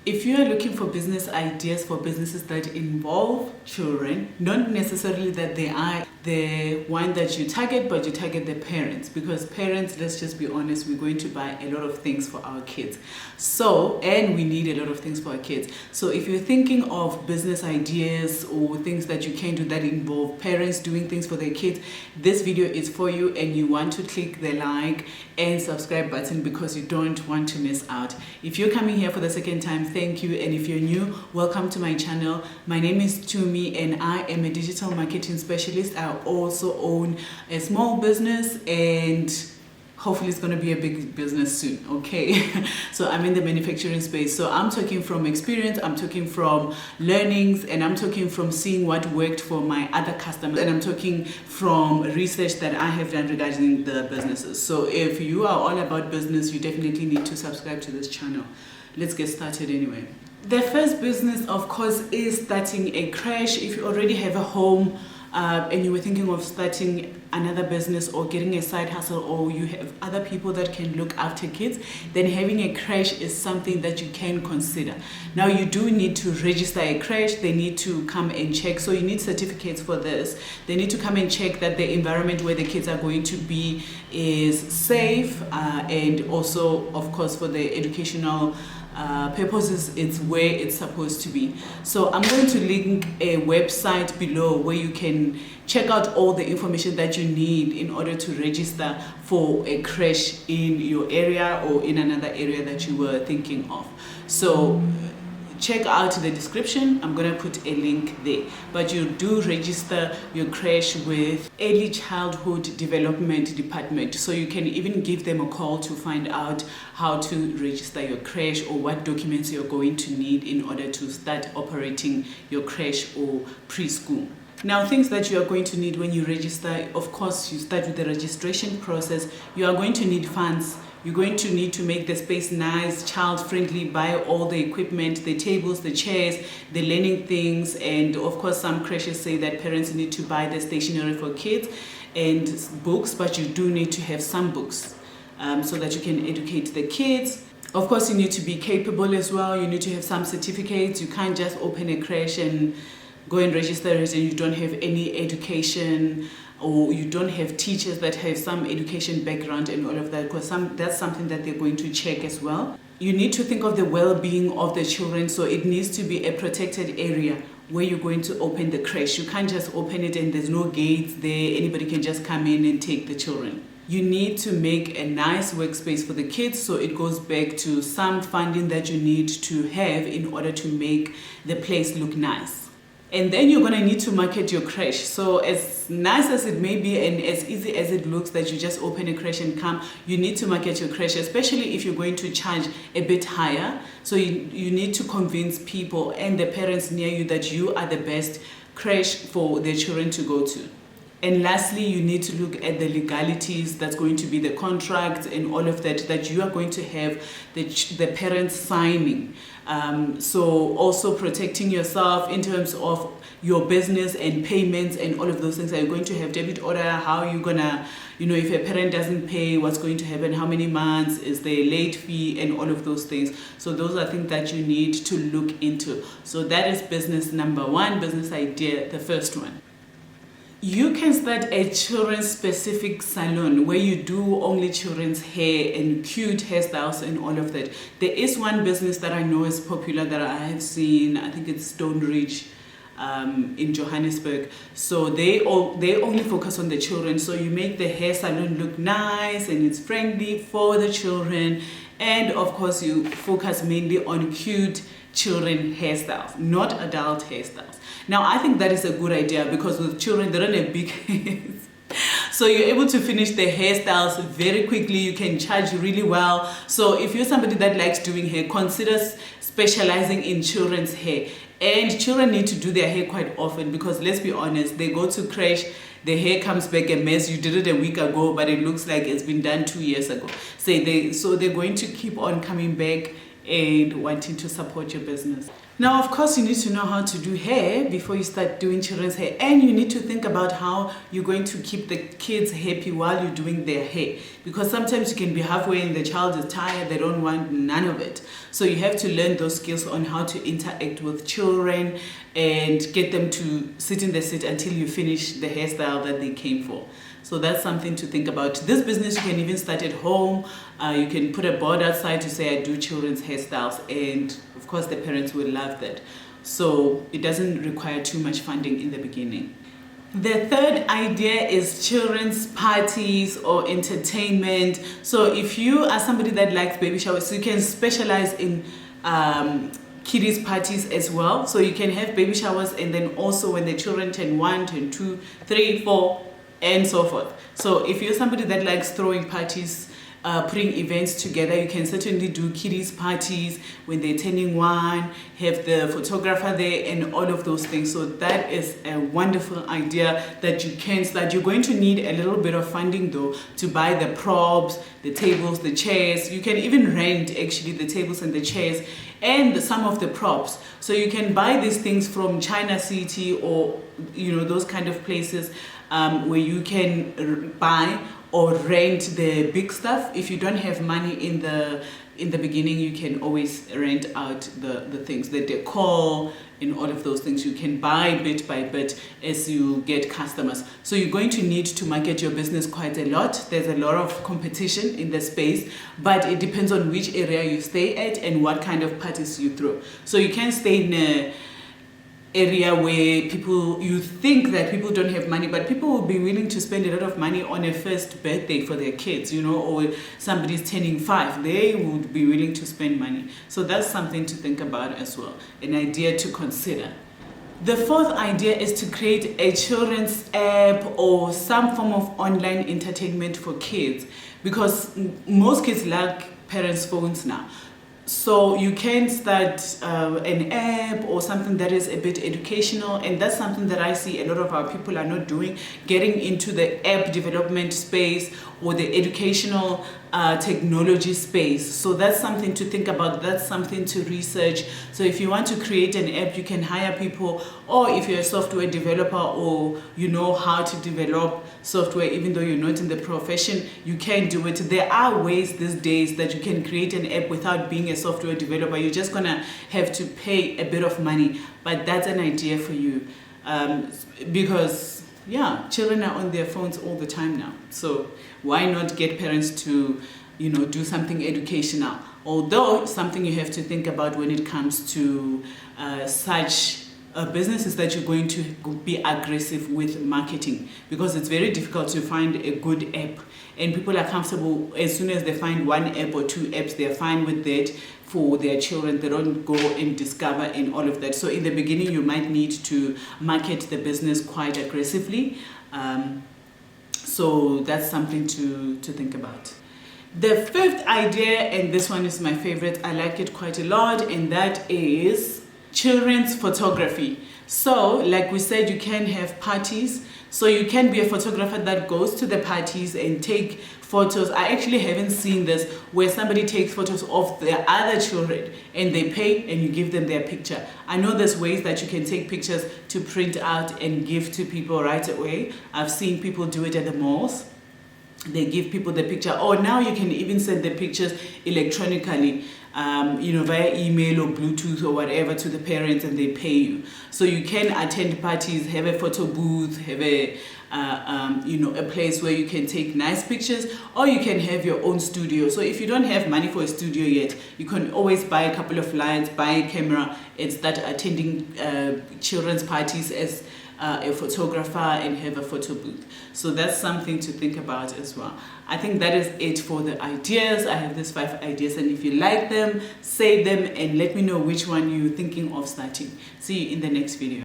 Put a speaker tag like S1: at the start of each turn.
S1: If you are looking for business ideas for businesses that involve children, not necessarily that they are the one that you target, but you target the parents, because parents, let's just be honest, we're going to buy a lot of things for our kids. And we need a lot of things for our kids. So if you're thinking of business ideas or things that you can do that involve parents doing things for their kids, this video is for you, and you want to click the like and subscribe button because you don't want to miss out. If you're coming here for the second time, thank you. And if you're new, welcome to my channel. My name is Tumi and I am a digital marketing specialist. I also own a small business, and hopefully it's going to be a big business soon. Okay. So I'm in the manufacturing space. So I'm talking from experience, I'm talking from learnings, and I'm talking from seeing what worked for my other customers, and I'm talking from research that I have done regarding the businesses. So if you are all about business, you definitely need to subscribe to this channel. Let's get started anyway. The first business, of course, is starting a creche. If you already have a home, and you were thinking of starting another business or getting a side hustle, or you have other people that can look after kids, then having a creche is something that you can consider. Now, you do need to register a creche. They need to come and check. So you need certificates for this. They need to come and check that the environment where the kids are going to be is safe, and also, of course, for the educational purposes, it's where it's supposed to be. So I'm going to link a website below where you can check out all the information that you need in order to register for a creche in your area or in another area that you were thinking of. So check out the description. I'm going to put a link there. But you do register your creche with Early Childhood Development Department. So you can even give them a call to find out how to register your creche or what documents you're going to need in order to start operating your creche or preschool. Now, things that you are going to need when you register, of course, you start with the registration process. You are going to need funds. You're going to need to make the space nice, child-friendly, buy all the equipment, the tables, the chairs, the learning things, and of course some creches say that parents need to buy the stationery for kids and books, but you do need to have some books so that you can educate the kids. Of course, you need to be capable as well. You need to have some certificates. You can't just open a creche and go and register it and you don't have any education, or you don't have teachers that have some education background and all of that, because that's something that they're going to check as well. You need to think of the well-being of the children, so it needs to be a protected area where you're going to open the creche. You can't just open it and there's no gates there, anybody can just come in and take the children. You need to make a nice workspace for the kids, so it goes back to some funding that you need to have in order to make the place look nice. And then you're going to need to market your creche. So as nice as it may be and as easy as it looks that you just open a creche and come, you need to market your creche, especially if you're going to charge a bit higher. So you need to convince people and the parents near you that you are the best creche for their children to go to. And lastly, you need to look at the legalities. That's going to be the contract and all of that you are going to have the parents signing. So also protecting yourself in terms of your business and payments and all of those things. Are you going to have debit order? How are you gonna, if a parent doesn't pay, what's going to happen? How many months? Is there a late fee? And all of those things. So those are things that you need to look into. So that is business number one, business idea, the first one. You can start a children's specific salon where you do only children's hair and cute hairstyles and all of that. There is one business that I know is popular that I have seen. I think it's Stone Ridge in Johannesburg. So they only focus on the children. So you make the hair salon look nice and it's friendly for the children. And of course you focus mainly on cute children hairstyles, not adult hairstyles. Now, I think that is a good idea because with children, they don't have big heads. So you're able to finish the hairstyles very quickly. You can charge really well. So if you're somebody that likes doing hair, consider specializing in children's hair. And children need to do their hair quite often because let's be honest, they go to creche, the hair comes back a mess. You did it a week ago, but it looks like it's been done 2 years ago. So they're going to keep on coming back and wanting to support your business. Now, of course, you need to know how to do hair before you start doing children's hair, and you need to think about how you're going to keep the kids happy while you're doing their hair, because sometimes you can be halfway and the child is tired, they don't want none of it. So you have to learn those skills on how to interact with children and get them to sit in the seat until you finish the hairstyle that they came for. So that's something to think about. This business you can even start at home. You can put a board outside to say I do children's hairstyles, and of course the parents will love that. So it doesn't require too much funding in the beginning. The third idea is children's parties or entertainment. So if you are somebody that likes baby showers, you can specialize in kiddies parties as well. So you can have baby showers, and then also when the children turn 1, turn 2, 3, 4, and so forth. So if you're somebody that likes throwing parties, putting events together, you can certainly do kiddies parties when they're turning 1, have the photographer there and all of those things. So that is a wonderful idea that you can start. You're going to need a little bit of funding though to buy the props, the tables, the chairs. You can even rent actually the tables and the chairs and some of the props. So you can buy these things from China City or those kind of places where you can buy or rent the big stuff. If you don't have money in the beginning, you can always rent out the things, the decor and all of those things. You can buy bit by bit as you get customers. So you're going to need to market your business quite a lot. There's a lot of competition in the space, but it depends on which area you stay at and what kind of parties you throw. So you can stay in a area where you think that people don't have money, but people will be willing to spend a lot of money on a first birthday for their kids, or somebody's turning 5, they would be willing to spend money. So that's something to think about as well, an idea to consider. The fourth idea is to create a children's app or some form of online entertainment for kids, because most kids like parents' phones now. So you can start an app or something that is a bit educational, and that's something that I see a lot of our people are not doing, getting into the app development space or the educational technology space. So that's something to think about, that's something to research. So if you want to create an app, you can hire people, or if you're a software developer or you know how to develop software, even though you're not in the profession, you can do it. There are ways these days that you can create an app without being a software developer. You're just gonna have to pay a bit of money, but that's an idea for you, because children are on their phones all the time now. So why not get parents to do something educational? Although something you have to think about when it comes to such businesses, that you're going to be aggressive with marketing, because it's very difficult to find a good app, and people are comfortable as soon as they find 1 app or 2 apps, they're fine with that for their children. They don't go and discover and all of that. So in the beginning you might need to market the business quite aggressively. So that's something to think about. The fifth idea, and this one is my favorite, I like it quite a lot, and that is children's photography. So like we said, you can have parties, so you can be a photographer that goes to the parties and take photos. I actually haven't seen this where somebody takes photos of the other children and they pay and you give them their picture. I know there's ways that you can take pictures to print out and give to people right away. I've seen people do it at the malls. They give people the picture, or now you can even send the pictures electronically, via email or Bluetooth or whatever to the parents, and they pay you. So you can attend parties, have a photo booth, have a place where you can take nice pictures, or you can have your own studio. So if you don't have money for a studio yet, you can always buy a couple of lights, buy a camera, and start attending children's parties as a photographer and have a photo booth. So that's something to think about as well. I think that is it for the ideas. I have these 5 ideas, and if you like them, save them and let me know which one you're thinking of starting. See you in the next video.